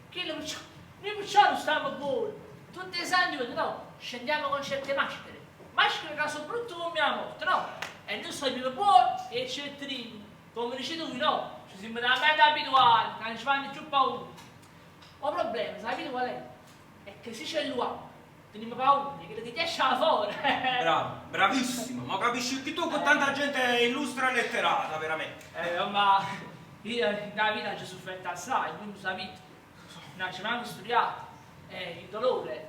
Che le perciò, noi perciò non stiamo buoni. Tutti i santi no, scendiamo con certe maschere. Maschere che sono brutte come la morte, no? E noi siamo buoni e ci metteremo. Come dici tu, no? Ci siamo talmente abituati che non ci fanno più paura. Il problema, sapete qual è? È che se c'è l'uomo, teniamo paura, che ti esce fuori. Bravo, bravissimo, ma capisci che tu con tanta gente illustra e letterata, veramente. Ma io nella vita ci ho sofferto assai, voi non sapete. Non ci abbiamo studiato, il dolore,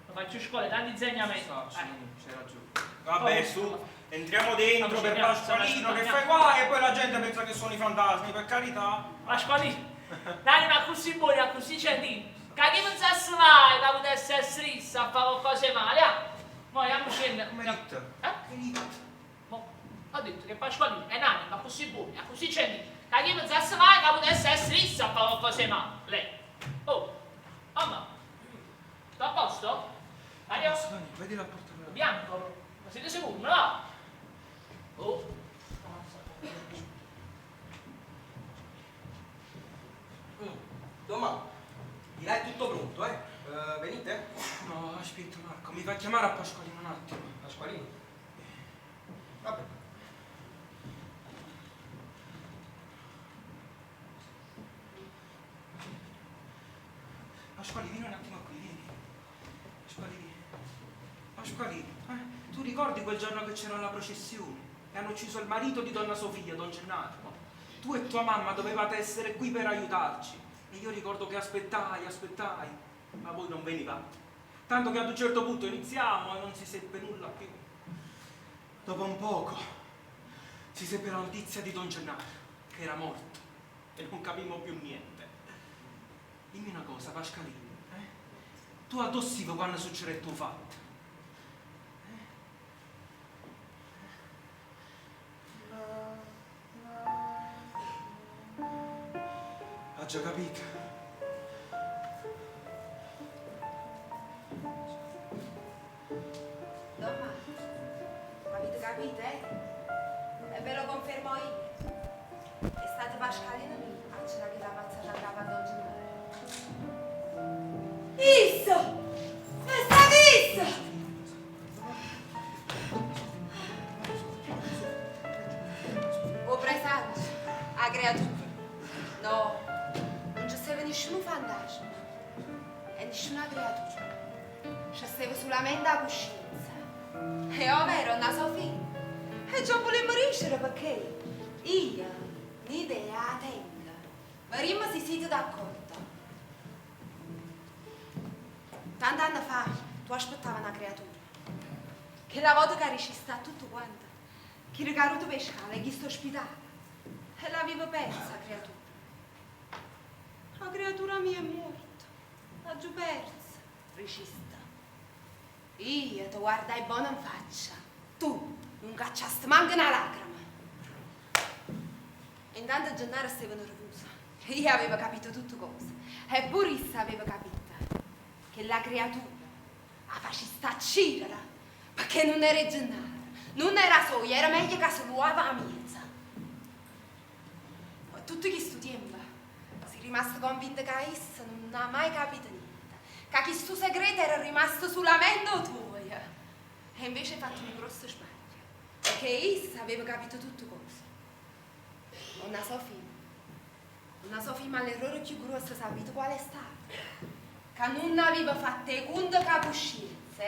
lo faccio a scuola, tanti insegnamenti. C'è ragione. Vabbè, su, entriamo dentro per Torniamo, Pasqualino, che torniamo. fai qua e poi la gente pensa che sono i fantasmi, per carità. Pasqualino, l'anima così buona, così gentile, che chi pensasse mai che potesse essere rissa a fare qualcosa di male, Mo' andiamo scendere. Come detto? Ho detto che Pasqualino è un'anima così buona, così gentile, che chi pensasse mai che potesse essere rissa a fare qualcosa di male, lei. Oh, mamma, sto a posto? Andiamo. Vedi la porta. Bianco, ma siete sicuri? Me va? Oh. Domani, direi tutto pronto, eh? Venite? No, aspetta Marco, mi fa chiamare a Pasqualino un attimo. Pasqualino? Vabbè. Pasqualino, vieni un attimo qui, vieni. Pasqualino. Pasqualino, tu ricordi quel giorno che c'era la processione? E hanno ucciso il marito di donna Sofia, don Gennaro? Tu e tua mamma dovevate essere qui per aiutarci. E io ricordo che aspettai, ma voi non venivate. Tanto che ad un certo punto iniziamo e non si seppe nulla più. Dopo un poco si seppe la notizia di don Gennaro, che era morto, e non capimmo più niente. Dimmi una cosa, Pasqualino, tu addossivo quando succede il tuo fatto? Ha già capito? Don fermo io. È stata Pascalina mia, c'era che la mazzata andava ad oggi. Isso! È stato isso! O presagio, a creatura. No, non ci stava nessuno fantasma e nessuna creatura. Ci stava solamente la coscienza. E ovvero una Sofia. E già volevo riuscire perché io l'idea la tengo. Vorremmo se siete d'accordo. Tanti anni fa tu aspettavi una creatura. Che la volta che riuscista tutto quanto. Che ricaruto per scala e chi sto ospitata. E l'avevo persa la creatura. La creatura mia è morta. L'ho giù persa. Riuscista. Io ti guardai buono in faccia. Tu non cacciasti manco una lacrima. E intanto Gennaro stava nervosa. Io avevo capito tutte cose. Eppure essa aveva capito che la creatura la faceva accirere perché non era Gennaro. Non era soia, era meglio che se lo aveva a mezza. Ma tutto questo tempo si è rimasto convinto che essa non ha mai capito niente. Che questo segreto era rimasto solamente tuo. E invece ha fatto un grosso sbaglio. Perché essa aveva capito tutte cose. Una Sofia, ma l'errore più grosso sapete qual è stato? Che non aveva fatto i conti capuscienza.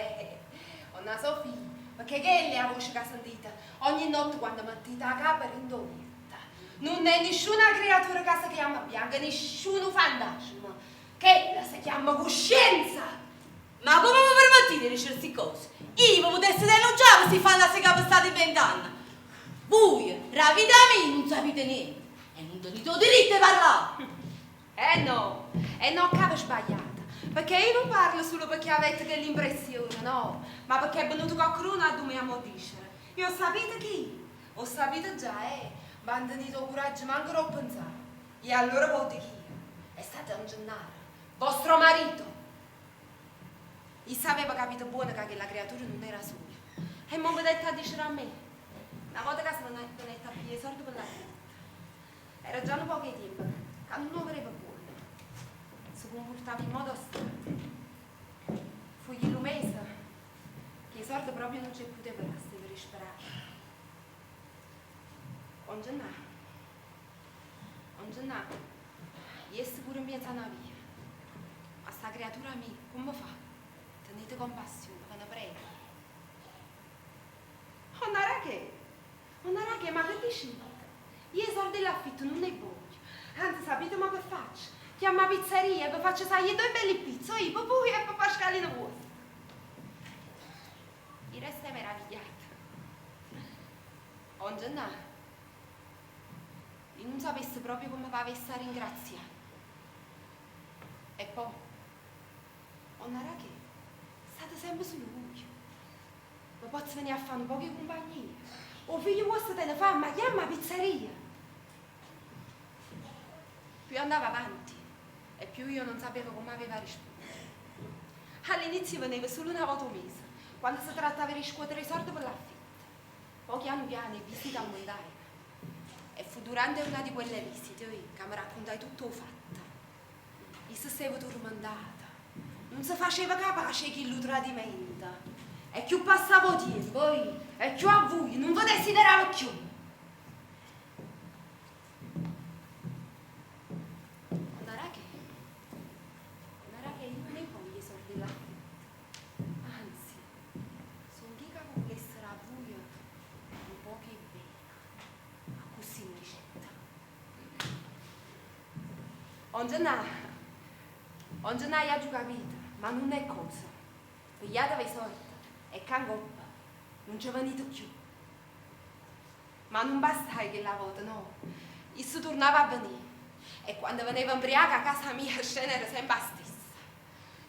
Una Sofia, perché che è la voce che sentite ogni notte quando mettete la capa rindoletta? Non è nessuna creatura che si chiama Bianca, nessuno fantasma. Che la si chiama coscienza. Ma come vi permettete di dire queste cose? Io vi potessi denunciare questi fantasmi che vi state inventando. Voi, la vita mia, non sapete niente. E non tenete il diritto di parlare. No, che avevo sbagliata. Perché io non parlo solo perché avete quell'impressione, no. Ma perché è venuto qualcuno a dobbiamo dire. Io sapete chi? Ho sapete già, ma hanno tenuto coraggio manco a pensare. E allora volete chi? È stato un Gennaro, vostro marito. E sapeva capito buono che la creatura non era sua. E mi vedete a dire a me. Una volta che sono venuta a pigliare soldi per la vita. Era già un po' che tempo, che non aveva buono. Si comportava in modo strano. Fu gli lumese che i soldi proprio non ci potevano per sperare. Un Gennaro, io pure mi pensano via. Ma sta creatura mia, come fa? Tenete compassione, ve ne prego. Non era che, ma che dici? Io i soldi dell'affitto non ne voglio. Anzi, sapete ma che faccio? Chiamo la pizzeria e vi faccio salire 2 belli pizzo, io, poi e papà scalino vostro. Il resto è meravigliato. Un Gennaro, io non sapessi proprio come vi avessi a ringraziare. E poi, non era che, state sempre su lui. Ma posso venire a fare un po' di compagnia. O figlio vostro te ne fa, ma chiama la pizzeria. Più andava avanti e più io non sapevo come aveva rispondere. All'inizio veniva solo una volta al mese, quando si trattava di riscuotere i soldi per l'affitto. Poi piano piano visita al mondaio. E fu durante una di quelle visite che mi raccontai tutto il fatto. E si stava tormentata. Non si faceva capace che lo tradimento. E più passavo tempo, e più a voi non vi desideravo più. Non era che io non ne voglio i soldi dell'affitto. Anzi, sono che volessero a voi un po' che bene, ma così mi ricetta. Un gennaio ha già capito, ma non è cosa. Pigliatevi i soldi. E cangoppa, non ci venite più. Ma non basta che la volta, no. Isso tornava a venire. E quando veniva imbriaca a casa mia, la scena era sempre la stessa.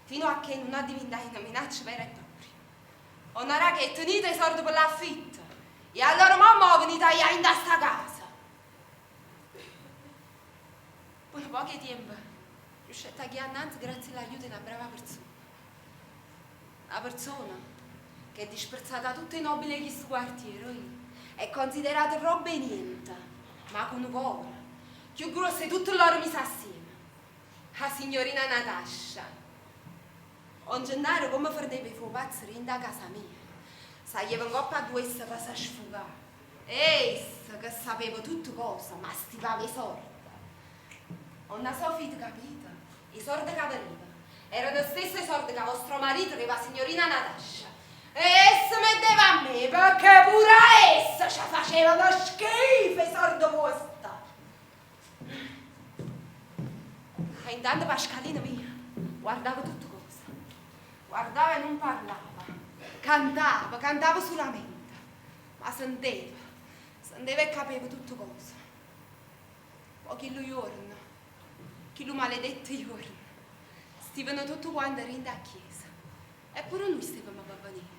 Fino a che non ha diventato una minaccia vera e propria. Non era che tenete i soldi per l'affitto. E allora mamma venite a in sta casa. Per poco tempo, riuscite a chiamare innanzi grazie all'aiuto di una brava persona. Una persona che è disprezzata da tutti i nobili di questo quartiere, è considerato roba e niente, ma con un cuore più grosso di tutto loro misi assieme. La signorina Natascia. Un gennaio come fardeva i pazzi rinda a casa mia. Saliva in coppa a due esse per si sfugare. Essa che sapeva tutte cose, ma stivava i soldi. Non ne so fite capito? I soldi che aveva erano gli stessi soldi che vostro marito aveva la signorina Natascia. E essa metteva a me perché pure essa ci facevano schifo i soldi vostri. E intanto Pascalina mia guardava tutte cose. Guardava e non parlava. Cantava solamente. Ma senteva e capiva tutte cose. Poi chi lo giorno, chi lo maledetto giorno, stivano tutti quanti rinda a chiesa. Eppure noi stavamo a venire.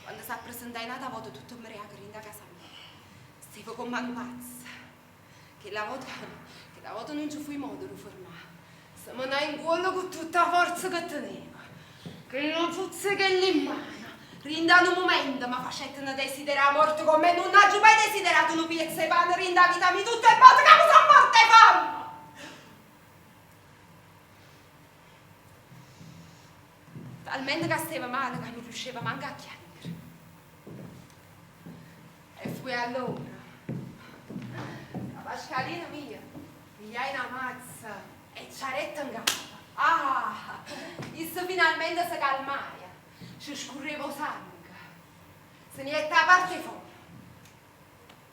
Quando si presentava in una volta tutto ubriaco rinda a casa mia. Stavo con mano pazza. Che la volta non ci fu modo di fermare. Se me ne in cuore con tutta la forza che teneva. Che non fosse che lì in mano. Rinda un momento, ma facettene desiderare morto con me, non ho giù mai desiderato un pezzo di pane, rinda vita mi tutte e botte che mi sono morte e fame! Talmente che stava male che non riusciva manco a chiamare. E fu allora, la Pascalina mia, mi hai una mazza e ciaretta in gamba. Ah, isso finalmente si calmaia. Ci scorreva sangue, se ne è a parte fuori.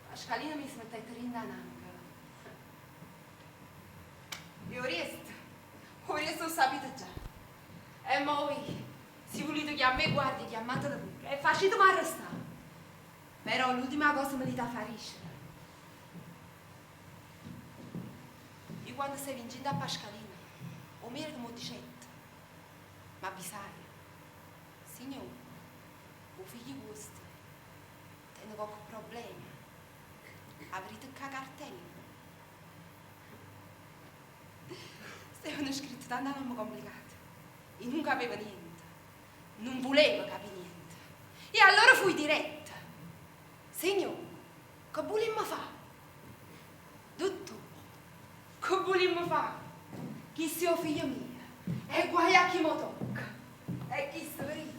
La scalina mi si mette a rinda n'anca. Io resto ho sapito già. E poi, si volete chiamare guardia, chiamatelo pure. E facetemi arrestare. Però l'ultima cosa me li da farisce. Io quando sei vincendo a Pascalina, o meno che mi dicette, ma bisogna. Signore, o figli vostri, hanno qualche problema. Avrete che cartello. Stavano scritti tanto nomi complicati. Io non capivo niente. Non volevo capire niente. E allora fui diretta. Signore, che volemmo fare? Dottore, che volemmo fare? Chi sia figlio mio? E guai a chi mi tocca. E chi sta venuto?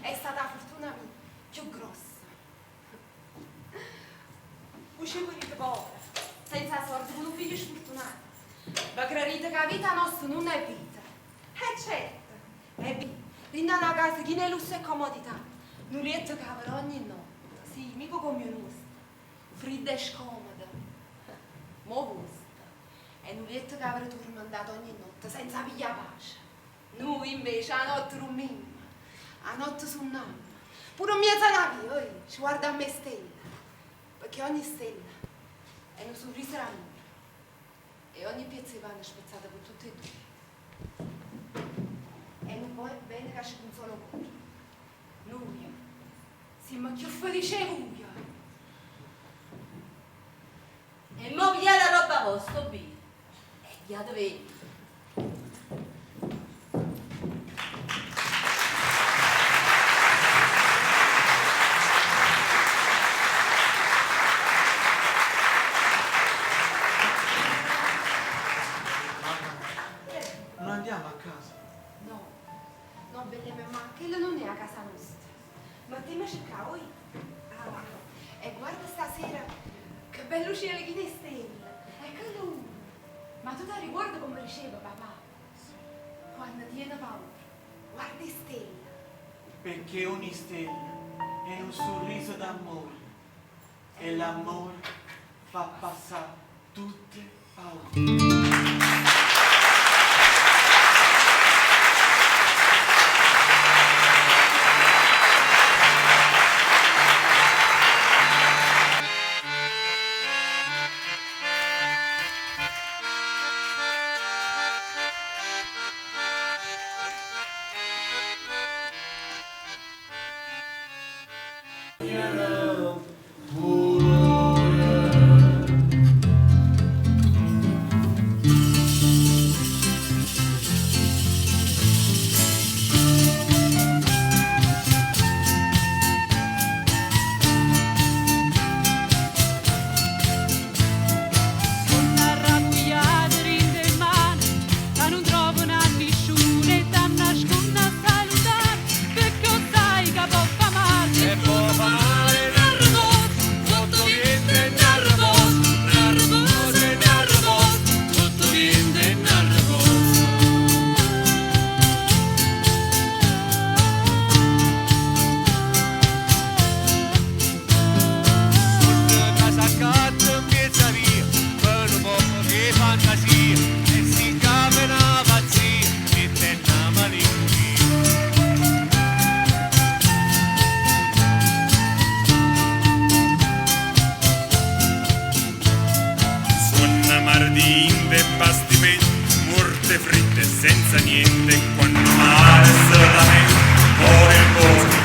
È stata la fortuna mia più grossa. Uscivo di povera, senza sorte, con un figlio sfortunato. Ma credete che la vita nostra non è vita. Certo, è vita. Rinda una casa che ne lusso e comodità. Non lietto che avrò ogni notte. Sì, mica come un nostro. Fredda e scomoda. Mo vostra. E non lietto che avrò tormentato ogni notte, senza piglia pace. Noi invece a notte rummiamo. A notte su un'anima. Pure un mezzo navio, ci guarda a me stella. Perché ogni stella è un sorriso d'amore. E ogni pezzo di pane è spezzata con tutte e due. E non può bene che c'è un solo cuore. Noi siamo più felici di voi. E mo via la roba vostra, bene. E via dove? Perché ogni stella è un sorriso d'amore e l'amore fa passare tutte paure. mardinde, bastimenti, morte fritte senza niente, quando mare solamente, muore il posto.